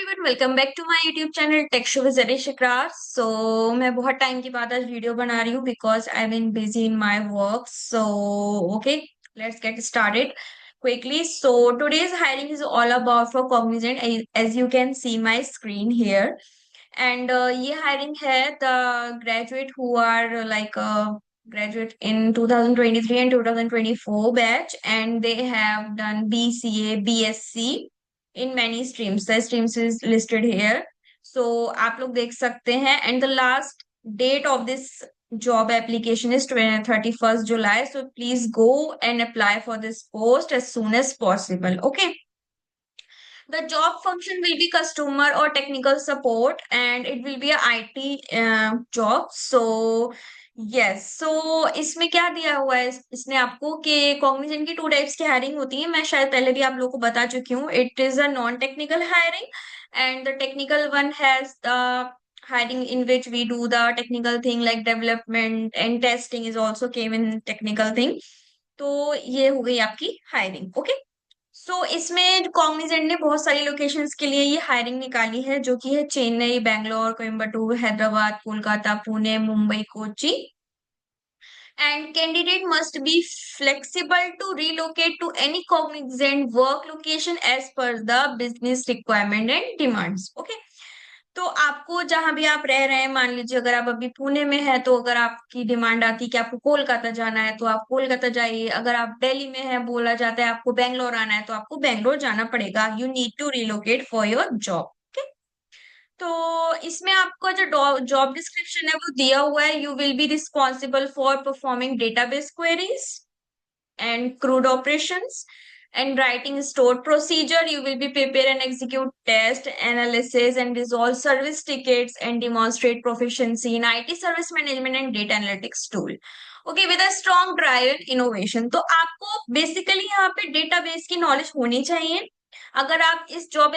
Everyone, welcome back to my YouTube channel tech show with Zarish Ikrar. मैं बहुत time के बाद आज वीडियो बना रही हूँ because I been busy in my work. Okay, let's get started quickly. So today's hiring is all about for Cognizant, as you can see my screen here. And ये hiring है the graduate who are like graduate in 2023 and 2024 batch, and they have done BCA, BSc in many streams. The streams is listed here. So आप लोग देख सकते हैं, and the last date of this job application is 31st July. So please go and apply for this post as soon as possible. Okay. The job function will be customer or technical support, and it will be a IT job. इसमें क्या दिया हुआ है इसने आपको कि Cognizant की two types की हायरिंग होती है। मैं शायद पहले भी आप लोगों को बता चुकी हूँ। It is a non technical hiring and the technical one has the hiring in which we do the technical thing like development and testing is also came in technical thing. तो ये हो गई आपकी हायरिंग। ओके। इसमें Cognizant ने बहुत सारी locations के लिए ये हायरिंग निकाली है, जो कि है Chennai, Bangalore, Coimbatore, Hyderabad, Kolkata, Pune, Mumbai, Kochi. And candidate must be flexible to relocate to any cognizant work location as per the business requirement and demands. Okay. तो आपको जहां भी आप रह रहे हैं, मान लीजिए अगर आप अभी पुणे में है तो अगर आपकी डिमांड आती है कि आपको कोलकाता जाना है तो आप कोलकाता जाइए। अगर आप दिल्ली में है, बोला जाता है आपको बैंगलोर आना है, तो आपको बैंगलोर जाना पड़ेगा। You need to relocate for your job. तो इसमें आपका जो जॉब डिस्क्रिप्शन है वो दिया हुआ है। You will be responsible for performing database queries and crude operations and writing stored procedure. You will be prepare and execute test analysis and resolve service tickets and demonstrate proficiency in IT service management and data analytics tool. Okay, with a strong drive and innovation. तो आपको basically यहाँ पे database की knowledge होनी चाहिए। अगर आप इस जॉब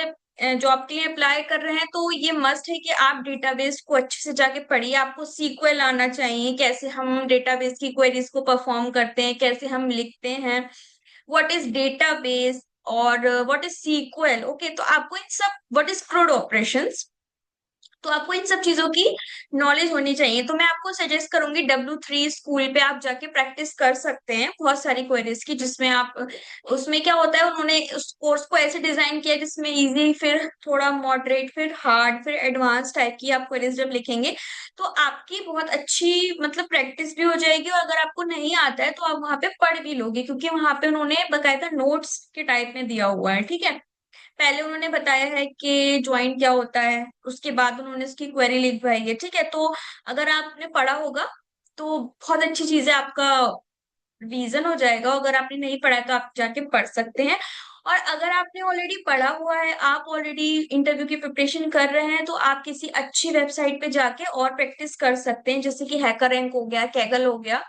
के लिए अप्लाई कर रहे हैं तो ये मस्ट है कि आप डेटाबेस को अच्छे से जाके पढ़िए। आपको सीक्वल आना चाहिए, कैसे हम डेटाबेस की क्वेरीज को परफॉर्म करते हैं, कैसे हम लिखते हैं, व्हाट इज डेटाबेस और व्हाट इज सीक्वल। ओके, तो आपको इन सब, व्हाट इज क्रूड ऑपरेशंस, तो आपको इन सब चीजों की नॉलेज होनी चाहिए। तो मैं आपको सजेस्ट करूंगी W3 स्कूल पे आप जाके प्रैक्टिस कर सकते हैं बहुत सारी क्वेरीज की, जिसमें आप, उसमें क्या होता है, उन्होंने उस कोर्स को ऐसे डिजाइन किया जिसमें इजी, फिर थोड़ा मॉडरेट, फिर हार्ड, फिर एडवांस टाइप की आप क्वेरीज जब लिखेंगे तो आपकी बहुत अच्छी मतलब प्रैक्टिस भी हो जाएगी। और अगर आपको नहीं आता है तो आप वहां पे पढ़ भी लोगे, क्योंकि वहां पे उन्होंने बकायदा नोट्स के टाइप में दिया हुआ है। ठीक है। पहले उन्होंने बताया है कि ज्वाइन क्या होता है, उसके बाद उन्होंने उसकी क्वेरी लिखवाई है। ठीक है। तो अगर आपने पढ़ा होगा तो बहुत अच्छी चीज है, आपका रीजन हो जाएगा। अगर आपने नहीं पढ़ा है तो आप जाके पढ़ सकते हैं। और अगर आपने ऑलरेडी पढ़ा हुआ है, आप ऑलरेडी इंटरव्यू की प्रिपरेशन कर रहे हैं, तो आप किसी अच्छी वेबसाइट पे जाके और प्रैक्टिस कर सकते हैं, जैसे कि हैकर रैंक हो गया, कैगल हो गया,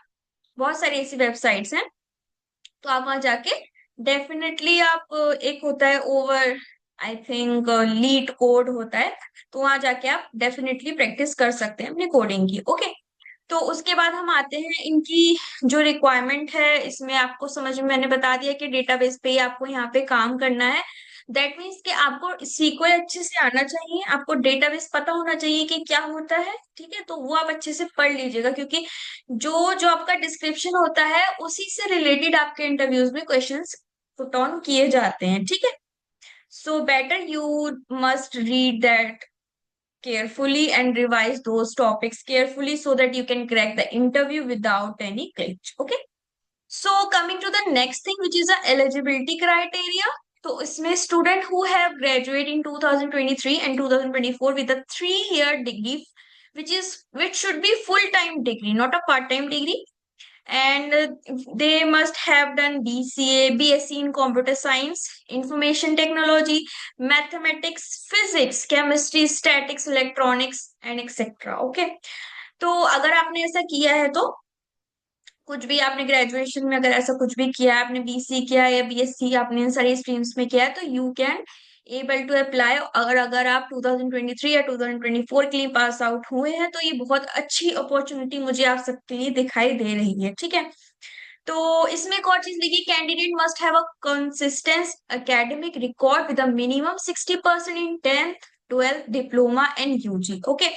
बहुत सारी ऐसी वेबसाइट्स हैं। तो आप वहां जाके डेफिनेटली आप, एक होता है over, I think leet code होता है, तो वहां जाके आप डेफिनेटली प्रैक्टिस कर सकते हैं अपनी कोडिंग की। ओके। तो उसके बाद हम आते हैं इनकी जो रिक्वायरमेंट है। इसमें आपको समझ में मैंने बता दिया कि डेटाबेस पे ही आपको यहाँ पे काम करना है। दैट मीन्स कि आपको सीक्वल अच्छे से आना चाहिए, आपको डेटाबेस पता होना चाहिए कि क्या होता है। ठीक है। तो वो आप अच्छे से पढ़ लीजिएगा, क्योंकि जो जो आपका डिस्क्रिप्शन होता है उसी से रिलेटेड आपके इंटरव्यूज में क्वेश्चंस पुट ऑन किए जाते हैं। ठीक है। So better you must read that carefully and revise those topics carefully so that you can crack the interview without any glitch. Okay. So coming to the next thing, which is the eligibility criteria. तो इसमें student who have graduated in 2023 and 2024 with a 3-year degree, which should be full-time degree, not a part-time degree, and they must have done BCA, BSc in computer science, information technology, mathematics, physics, chemistry, statics, electronics, and etc. Okay. तो अगर आपने ऐसा किया है तो, कुछ भी आपने ग्रेजुएशन में अगर ऐसा कुछ भी किया है, आपने BC किया है या BSc आपने इन सारी स्ट्रीम्स में किया है, तो you can able to apply. और अगर आप 2023 या 2024 के लिए पास आउट हुए हैं तो ये बहुत अच्छी अपॉर्चुनिटी मुझे आप सबके लिए दिखाई दे रही है। ठीक है। तो इसमें एक और चीज लिखी, candidate must have a consistent academic record with a minimum 60% in 10th 12th diploma and UG. Okay,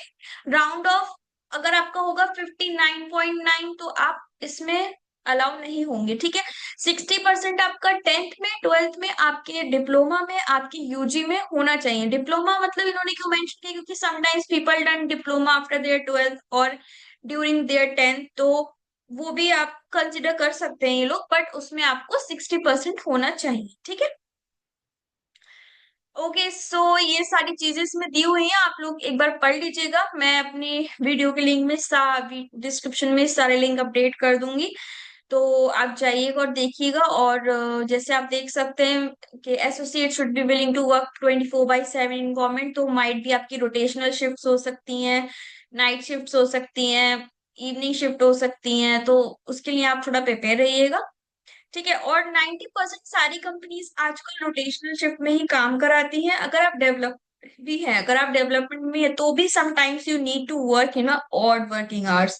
round off अगर आपका होगा 59.9 तो आप इसमें अलाउ नहीं होंगे, ठीक है। 60% आपका 10th में 12th में आपके डिप्लोमा में आपके यूजी में होना चाहिए। डिप्लोमा मतलब इन्होंने क्यों मेंशन किया, क्योंकि sometimes people done diploma after their 12th और ड्यूरिंग देयर 10th, तो वो भी आप कंसिडर कर सकते हैं ये लोग, बट उसमें आपको 60% होना चाहिए, ठीक है। ओके, सो ये सारी चीजें इसमें दी हुई हैं, आप लोग एक बार पढ़ लीजिएगा। मैं अपनी वीडियो के लिंक में डिस्क्रिप्शन में सारे लिंक अपडेट कर दूंगी, तो आप जाइएगा और देखिएगा। और जैसे आप देख सकते हैं कि associate should be willing to work 24/7 in government, तो माइट भी आपकी रोटेशनल शिफ्ट्स हो सकती हैं, नाइट शिफ्ट्स हो सकती हैं, इवनिंग शिफ्ट हो सकती हैं, तो उसके लिए आप थोड़ा प्रिपेयर रहिएगा, ठीक है। और 90% सारी कंपनीज आजकल रोटेशनल शिफ्ट में ही काम कराती हैं। अगर आप डेवलप भी हैं, अगर आप डेवलपमेंट में है, तो भी sometimes you need to work in odd working hours.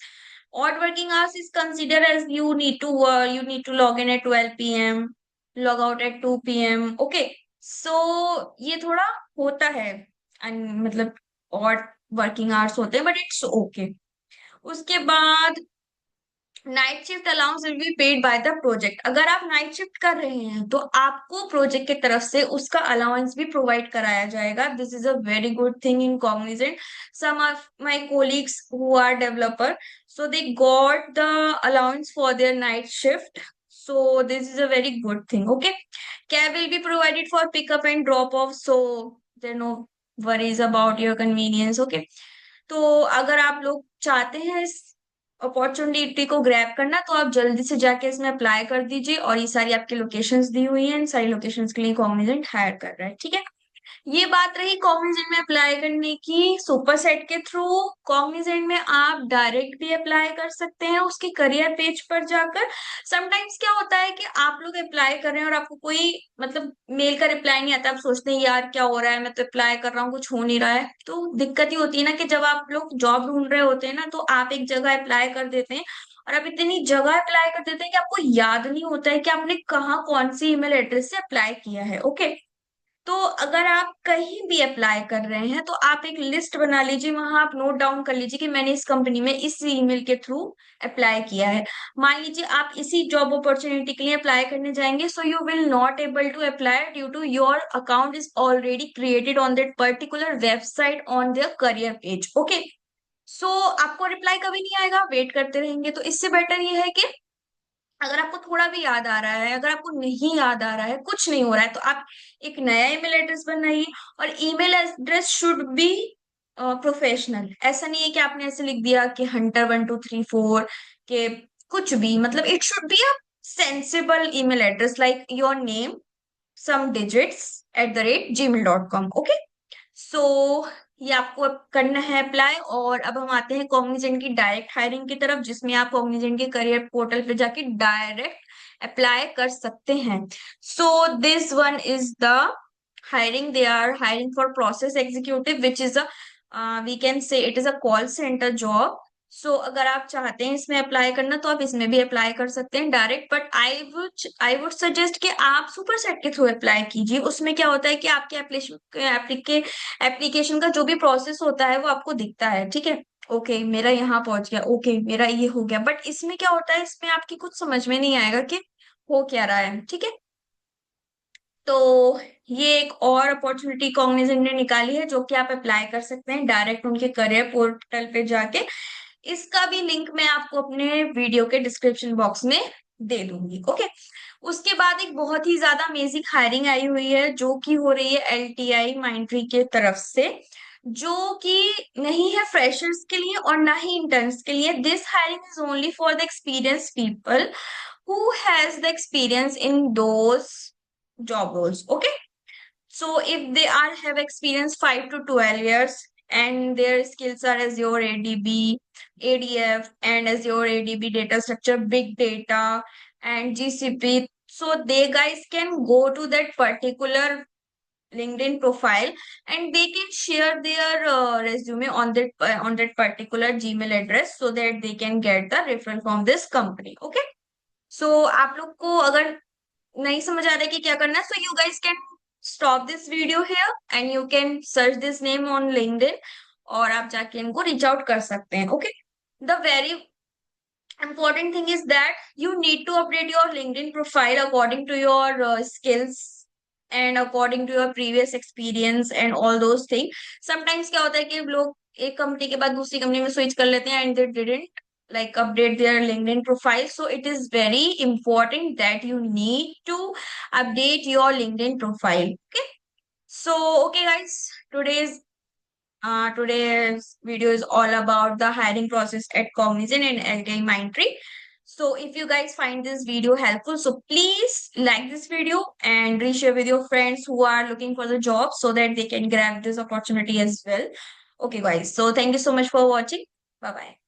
Odd working hours is considered as you need to log in at 12 p.m., log out at 2 p.m. Okay, so ये थोड़ा होता है, मतलब odd working hours होते हैं, but it's okay। उसके बाद night shift allowance will be paid by the project. अगर आप नाइट शिफ्ट कर रहे हैं तो आपको प्रोजेक्ट की तरफ से उसका अलाउंस भी प्रोवाइड कराया जाएगा। This is a very good thing in Cognizant. Some of my colleagues who are developer, so they got the allowance for their night shift, so this is a very good thing। Okay, cab will be provided for pickup and drop off, so there are no worries about your convenience। Okay, तो अगर आप लोग चाहते हैं इस opportunity को grab करना, तो आप जल्दी से जाके इसमें अप्लाई कर दीजिए। और ये सारी आपकी लोकेशंस दी हुई हैं, इन सारी लोकेशंस के लिए कॉग्निजेंट हायर कर रहा है, ठीक है। ये बात रही कॉग्निजेंट में अप्लाई करने की सुपर सेट के थ्रू। कॉग्निजेंट में आप डायरेक्ट भी अप्लाई कर सकते हैं उसके करियर पेज पर जाकर। समटाइम्स क्या होता है कि आप लोग अप्लाई कर रहे हैं और आपको कोई मतलब मेल का रिप्लाई नहीं आता, आप सोचते हैं यार क्या हो रहा है, मैं तो अप्लाई कर रहा हूँ कुछ हो नहीं रहा है। तो दिक्कत ही होती है ना कि जब आप लोग जॉब ढूंढ रहे होते हैं ना, तो आप एक जगह अप्लाई कर देते हैं और आप इतनी जगह अप्लाई कर देते हैं कि आपको याद नहीं होता है कि आपने कहाँ कौन सी ईमेल एड्रेस से अप्लाई किया है। ओके, तो अगर आप कहीं भी अप्लाई कर रहे हैं तो आप एक लिस्ट बना लीजिए, वहां आप नोट डाउन कर लीजिए कि मैंने इस कंपनी में इस ईमेल के थ्रू अप्लाई किया है। मान लीजिए आप इसी जॉब अपॉर्चुनिटी के लिए अप्लाई करने जाएंगे, so you will not able to apply due to your account is already created on that particular website on their career page. Okay, so आपको रिप्लाई कभी नहीं आएगा, वेट करते रहेंगे। तो इससे बेटर ये है कि अगर आपको थोड़ा भी याद आ रहा है, अगर आपको नहीं याद आ रहा है, कुछ नहीं हो रहा है, तो आप एक नया ईमेल एड्रेस बनाइए। और email address should be professional. ऐसा नहीं है कि आपने ऐसे लिख दिया कि hunter1234 के कुछ भी, मतलब it should be a sensible email address like your name some digits @gmail.com। Okay, so ये आपको अब करना है अप्लाई। और अब हम आते हैं कॉग्निजेंट की डायरेक्ट हायरिंग की तरफ, जिसमें आप कॉग्निजेंट के करियर पोर्टल पे जाके डायरेक्ट अप्लाई कर सकते हैं। So this one is the hiring, they are hiring for process executive which is a we can say it is a call center job। सो अगर आप चाहते हैं इसमें अप्लाई करना तो आप इसमें भी अप्लाई कर सकते हैं direct, but I would suggest कि आप सुपर सेट के थ्रू अप्लाई कीजिए। उसमें क्या होता है कि आपके एप्लीकेशन का जो भी प्रोसेस होता है वो आपको दिखता है, ठीक है। ओके, मेरा यहाँ पहुंच गया, ओके मेरा ये हो गया, बट इसमें क्या होता है, इसमें आपकी कुछ समझ में नहीं आएगा कि हो क्या रहा है, ठीक है। तो ये एक और अपॉर्चुनिटी कॉग्निजेंट ने निकाली है, जो कि आप अप्लाई कर सकते हैं डायरेक्ट उनके करियर पोर्टल पे जाके। इसका भी लिंक मैं आपको अपने वीडियो के डिस्क्रिप्शन बॉक्स में दे दूंगी। ओके, उसके बाद एक बहुत ही ज्यादा अमेजिंग हायरिंग आई हुई है, जो कि हो रही है एलटीआई माइंट्री के तरफ से, जो कि नहीं है फ्रेशर्स के लिए और ना ही इंटर्न्स के लिए। This hiring is only for the experience people who has the experience in those job roles। Okay, so if they are have experience 5 to 12 years and their skills are Azure ADB, ADF and Azure ADB data structure, big data and GCP, so they guys can go to that particular LinkedIn profile and they can share their resume on that particular Gmail address so that they can get the referral from this company। Okay, आप लोग को अगर नहीं समझ आ रहा है कि क्या करना है, so you guys can stop this video here and you can search this name on LinkedIn, और आप जाके इनको रीच आउट कर सकते हैं। Okay, the very important thing is that you need to update your LinkedIn profile according to your skills and according to your previous experience and all those things. Sometimes क्या होता है कि लोग एक company के बाद दूसरी कंपनी में स्विच कर लेते हैं and they didn't like update their LinkedIn profile. So it is very important that you need to update your LinkedIn profile. Okay. So okay guys, today's video is all about the hiring process at Cognizant and LTI Mindtree. So if you guys find this video helpful, so please like this video and reshare with your friends who are looking for the job so that they can grab this opportunity as well. Okay, guys. So thank you so much for watching. Bye bye.